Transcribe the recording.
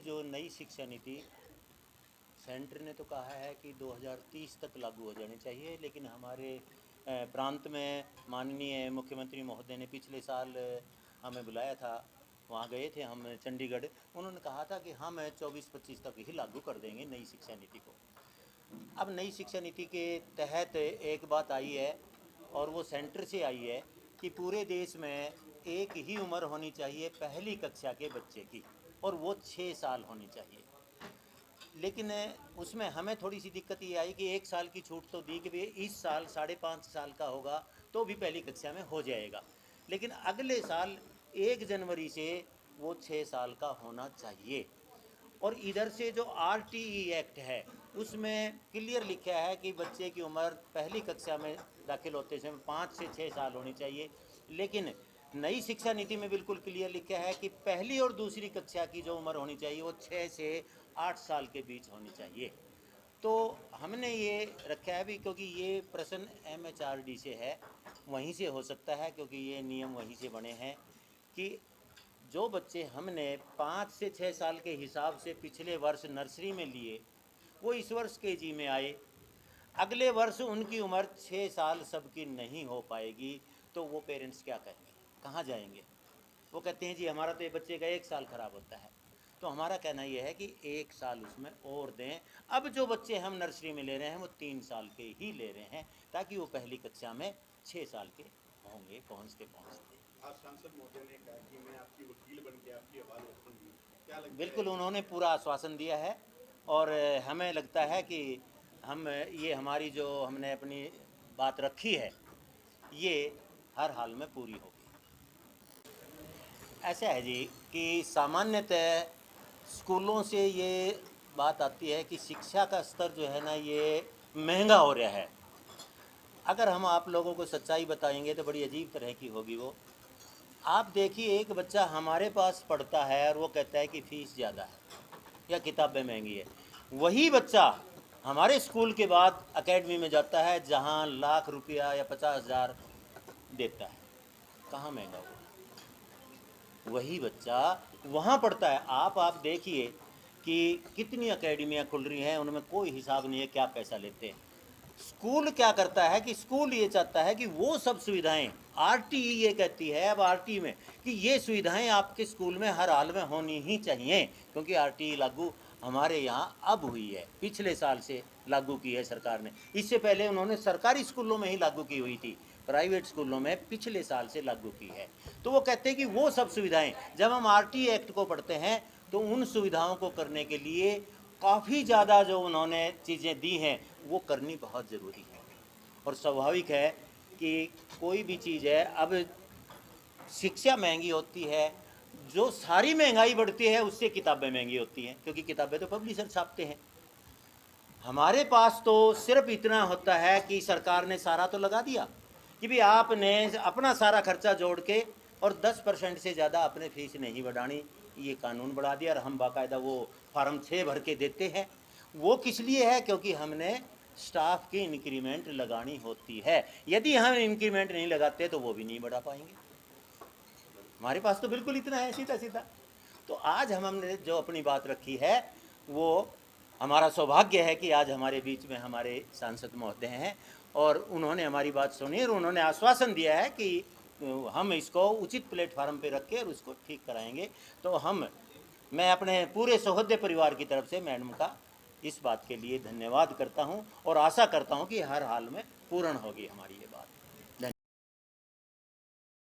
जो नई शिक्षा नीति सेंटर ने तो कहा है कि 2030 तक लागू हो जानी चाहिए, लेकिन हमारे प्रांत में माननीय मुख्यमंत्री महोदय ने पिछले साल हमें बुलाया था, वहाँ गए थे हम चंडीगढ़। उन्होंने कहा था कि हम 24-25 तक ही लागू कर देंगे नई शिक्षा नीति को। अब नई शिक्षा नीति के तहत एक बात आई है और वो सेंटर से आई है कि पूरे देश में एक ही उम्र होनी चाहिए पहली कक्षा के बच्चे की, और वो 6 साल होनी चाहिए। लेकिन उसमें हमें थोड़ी सी दिक्कत ये आई कि 1 साल की छूट तो दी कि भाई इस साल 5.5 साल का होगा तो भी पहली कक्षा में हो जाएगा, लेकिन अगले साल 1 जनवरी से वो 6 साल का होना चाहिए। और इधर से जो RTE एक्ट है उसमें क्लियर लिखा है कि बच्चे की उम्र पहली कक्षा में दाखिल होते समय 5 से 6 साल होनी चाहिए, लेकिन नई शिक्षा नीति में बिल्कुल क्लियर लिखा है कि पहली और दूसरी कक्षा की जो उम्र होनी चाहिए वो 6 से 8 साल के बीच होनी चाहिए। तो हमने ये रखा है भी, क्योंकि ये प्रश्न MHRD से है, वहीं से हो सकता है, क्योंकि ये नियम वहीं से बने हैं कि जो बच्चे हमने 5 से 6 साल के हिसाब से पिछले वर्ष नर्सरी में लिए वो इस वर्ष KG में आए, अगले वर्ष उनकी उम्र 6 साल सबकी नहीं हो पाएगी, तो वो पेरेंट्स क्या कहेंगे, कहाँ जाएंगे? वो कहते हैं जी हमारा तो ये बच्चे का 1 साल ख़राब होता है। तो हमारा कहना ये है कि 1 साल उसमें और दें। अब जो बच्चे हम नर्सरी में ले रहे हैं वो 3 साल के ही ले रहे हैं, ताकि वो पहली कक्षा में 6 साल के होंगे पहुँचते। आज सांसद महोदय ने कहा कि मैं आपकी वकील बन के आपकी आवाज़ रखूंगी, क्या लगता है? बिल्कुल, उन्होंने पूरा आश्वासन दिया है और हमें लगता है कि हम ये हमारी जो हमने अपनी बात रखी है ये हर हाल में पूरी होगी। ऐसा है जी कि सामान्यतः स्कूलों से ये बात आती है कि शिक्षा का स्तर जो है ना ये महंगा हो रहा है। अगर हम आप लोगों को सच्चाई बताएंगे तो बड़ी अजीब तरह की होगी वो। आप देखिए, एक बच्चा हमारे पास पढ़ता है और वो कहता है कि फ़ीस ज़्यादा है या किताबें महंगी है। वही बच्चा हमारे स्कूल के बाद एकेडमी में जाता है जहाँ लाख रुपया या 50,000 देता है। कहाँ महंगा हुआ? वही बच्चा वहाँ पढ़ता है। आप देखिए कि कितनी एकेडमियाँ खुल रही हैं, उनमें कोई हिसाब नहीं है क्या पैसा लेते हैं। स्कूल क्या करता है कि स्कूल ये चाहता है कि वो सब सुविधाएं, RTE ये कहती है अब RTE में कि ये सुविधाएं आपके स्कूल में हर हाल में होनी ही चाहिए, क्योंकि RTE लागू हमारे यहाँ अब हुई है, पिछले साल से लागू की है सरकार ने। इससे पहले उन्होंने सरकारी स्कूलों में ही लागू की हुई थी, प्राइवेट स्कूलों में पिछले साल से लागू की है। तो वो कहते हैं कि वो सब सुविधाएं, जब हम RTE एक्ट को पढ़ते हैं तो उन सुविधाओं को करने के लिए काफ़ी ज़्यादा जो उन्होंने चीज़ें दी हैं वो करनी बहुत ज़रूरी है। और स्वाभाविक है कि कोई भी चीज़ है, अब शिक्षा महंगी होती है, जो सारी महंगाई बढ़ती है उससे किताबें महंगी होती हैं, क्योंकि किताबें तो पब्लिशर छापते हैं। हमारे पास तो सिर्फ इतना होता है कि सरकार ने सारा तो लगा दिया कि भी आपने अपना सारा खर्चा जोड़ के और 10% से ज़्यादा अपने फीस नहीं बढ़ानी, ये कानून बढ़ा दिया और हम बाकायदा वो फार्म 6 भर के देते हैं। वो किस लिए है? क्योंकि हमने स्टाफ की इंक्रीमेंट लगानी होती है। यदि हम इंक्रीमेंट नहीं लगाते तो वो भी नहीं बढ़ा पाएंगे। हमारे पास तो बिल्कुल इतना है, सीधा सीधा। तो आज हमने जो अपनी बात रखी है वो हमारा सौभाग्य है कि आज हमारे बीच में हमारे सांसद महोदय हैं और उन्होंने हमारी बात सुनी और उन्होंने आश्वासन दिया है कि हम इसको उचित प्लेटफार्म पे रख के और उसको ठीक कराएंगे। तो मैं अपने पूरे सौहृदय परिवार की तरफ से मैडम का इस बात के लिए धन्यवाद करता हूं और आशा करता हूं कि हर हाल में पूर्ण होगी हमारी